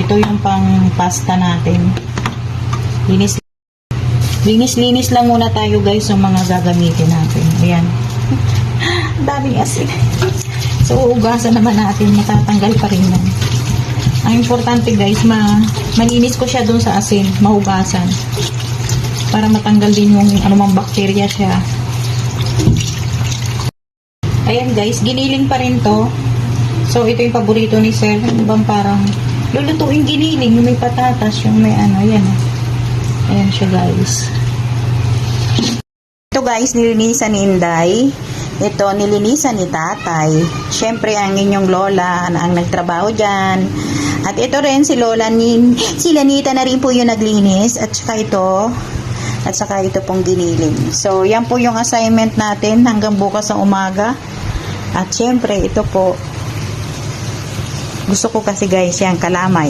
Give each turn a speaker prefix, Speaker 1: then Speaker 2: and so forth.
Speaker 1: ito yung pang pasta natin. Linis lang muna tayo guys yung mga gagamitin natin. Ayan. Ang daming asin. So, ugasan naman natin. Matatanggal pa rin yan. Ang importante guys, malinis ko siya dun sa asin. Mahugasan. Para matanggal din yung anumang bakterya siya. Ayan guys, giniling pa rin to. So, ito yung paborito ni Sir. Bang parang lulutuin giniling. Yung may patatas, yung may ano. Ayan. Ayan siya guys. Ito guys, nilinisan ni Inday. Ito, nilinisan ni Tatay. Siyempre, ang inyong lola ang nagtrabaho dyan. At ito rin, si Lola si Lanita na rin po yung naglinis. At saka ito pong giniling. So, yan po yung assignment natin hanggang bukas ng umaga. At siyempre, ito po. Gusto ko kasi guys, yan, kalamay.